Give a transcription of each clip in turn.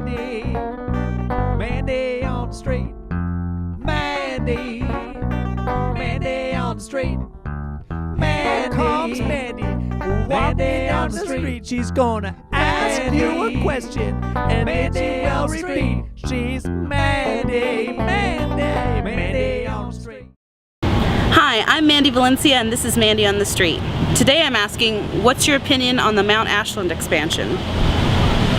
Mandy, Mandy on the street. Mandy, Mandy on the street. Mandy, comes Mandy, Mandy on the street. She's gonna ask you a question, and Mandy will repeat. She's Mandy, Mandy, Mandy on the street. Hi, I'm Mandy Valencia, and this is Mandy on the Street. Today I'm asking, what's your opinion on the Mount Ashland expansion?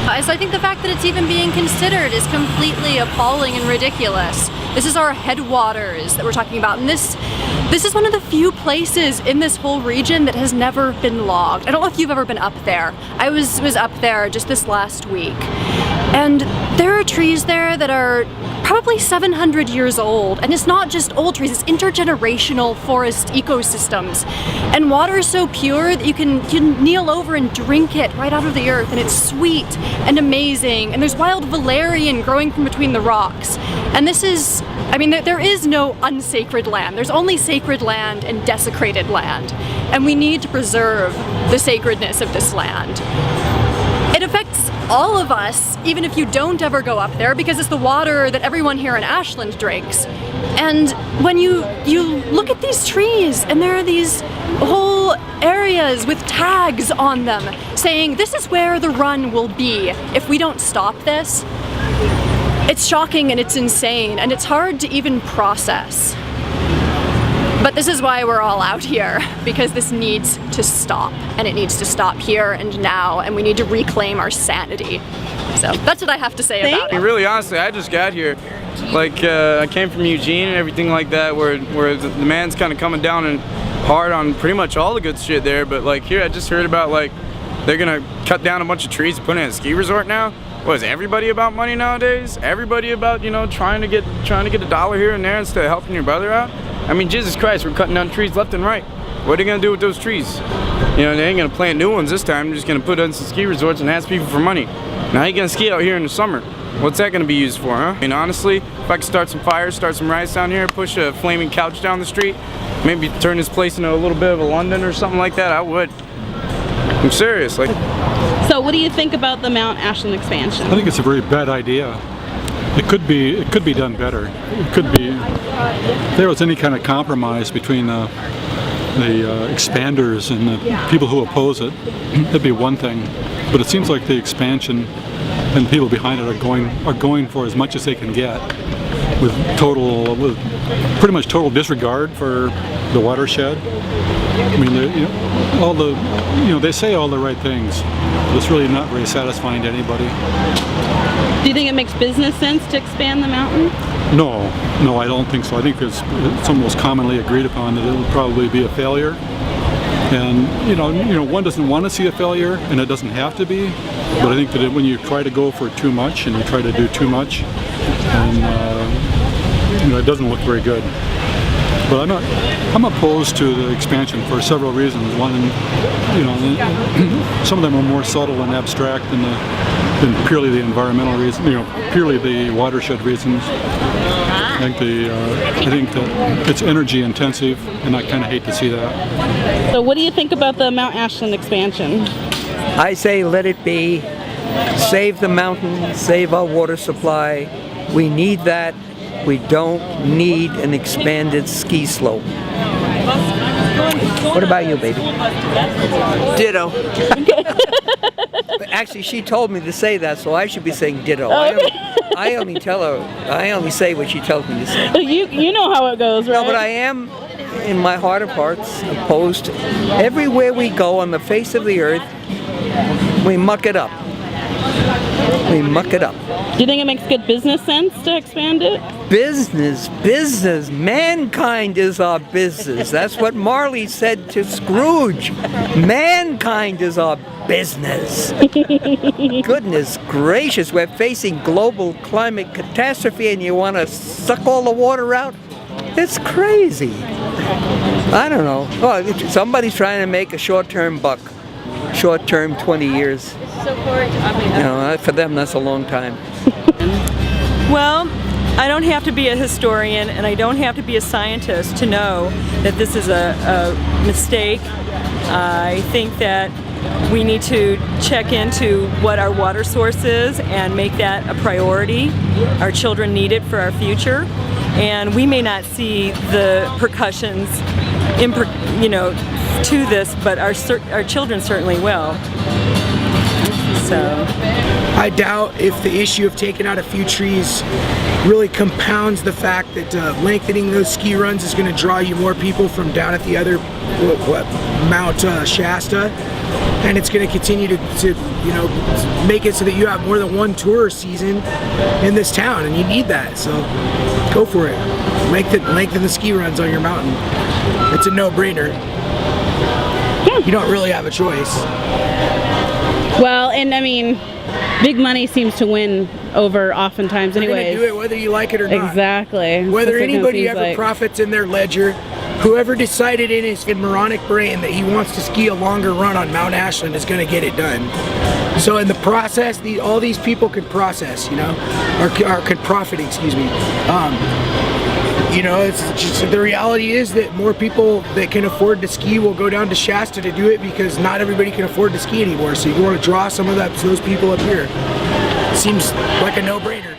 So I think the fact that it's even being considered is completely appalling and ridiculous. This is our headwaters that we're talking about, and this is one of the few places in this whole region that has never been logged. I don't know if you've ever been up there. I was up there just this last week, and there are trees there that are probably 700 years old, and it's not just old trees, it's intergenerational forest ecosystems. And water is so pure that you can kneel over and drink it right out of the earth, and it's sweet and amazing, and there's wild valerian growing from between the rocks. And this is, I mean, there is no unsacred land. There's only sacred land and desecrated land, and we need to preserve the sacredness of this land. It affects all of us, even if you don't ever go up there, because it's the water that everyone here in Ashland drinks. And when you look at these trees, and there are these whole areas with tags on them saying this is where the run will be if we don't stop this, it's shocking and it's insane, and it's hard to even process. But this is why we're all out here, because this needs to stop, and it needs to stop here and now, and we need to reclaim our sanity. So that's what I have to say about it. Really, honestly, I just got here. Like, I came from Eugene and everything like that, where the man's kind of coming down and hard on pretty much all the good shit there. But like here, I just heard about like they're gonna cut down a bunch of trees and put in a ski resort now. What is everybody about money nowadays? Everybody about, you know, trying to get a dollar here and there instead of helping your brother out? I mean, Jesus Christ, we're cutting down trees left and right. What are they gonna do with those trees? You know, they ain't gonna plant new ones this time. They're just gonna put in some ski resorts and ask people for money. Now you gonna ski out here in the summer. What's that gonna be used for, huh? I mean, honestly, if I could start some fires, start some riots down here, push a flaming couch down the street, maybe turn this place into a little bit of a London or something like that, I would. I'm serious. Like. So what do you think about the Mount Ashland expansion? I think it's a very bad idea. It could be done better. It could be, if there was any kind of compromise between the expanders and the people who oppose it, that'd be one thing. But it seems like the expansion and the people behind it are going for as much as they can get, with pretty much total disregard for the watershed. I mean, they say all the right things, but it's really not very satisfying to anybody. Do you think it makes business sense to expand the mountain? No, I don't think so. I think it's almost commonly agreed upon that it will probably be a failure. And you know, one doesn't want to see a failure, and it doesn't have to be. But I think that when you try to go for too much and you try to do too much, and it doesn't look very good. But I'm opposed to the expansion for several reasons. One, some of them are more subtle and abstract than purely the environmental reasons, purely the watershed reasons. I think that it's energy intensive, and I kind of hate to see that. So what do you think about the Mount Ashland expansion? I say let it be. Save the mountain, save our water supply. We need that. We don't need an expanded ski slope. What about you, baby? Ditto. Actually, she told me to say that, so I should be saying ditto. I only say what she tells me to say. You know how it goes, right? No, but I am, in my heart of hearts, opposed to everywhere we go on the face of the earth, we muck it up. We muck it up. Do you think it makes good business sense to expand it? Business. Mankind is our business. That's what Marley said to Scrooge. Mankind is our business. Goodness gracious, we're facing global climate catastrophe and you want to suck all the water out? It's crazy. I don't know. Well, somebody's trying to make a short-term buck. Short-term, 20 years. For them, that's a long time. Well, I don't have to be a historian and I don't have to be a scientist to know that this is a mistake. I think that we need to check into what our water source is and make that a priority. Our children need it for our future, and we may not see the repercussions, to this, but our children certainly will. So I doubt if the issue of taking out a few trees really compounds the fact that lengthening those ski runs is going to draw you more people from down at the other Mount Shasta, and it's going to continue to make it so that you have more than one tour season in this town, and you need that. So go for it. Lengthen the ski runs on your mountain. It's a no-brainer. You don't really have a choice. Well, and I mean, big money seems to win over oftentimes anyways. You're gonna do it whether you like it or not. Exactly. Whether That's what it anybody seems ever like. profits in their ledger, whoever decided in his moronic brain that he wants to ski a longer run on Mount Ashland is gonna get it done. So in the process, all these people could process, or could profit, excuse me. It's just, the reality is that more people that can afford to ski will go down to Shasta to do it because not everybody can afford to ski anymore. So you want to draw some of those people up here. Seems like a no-brainer.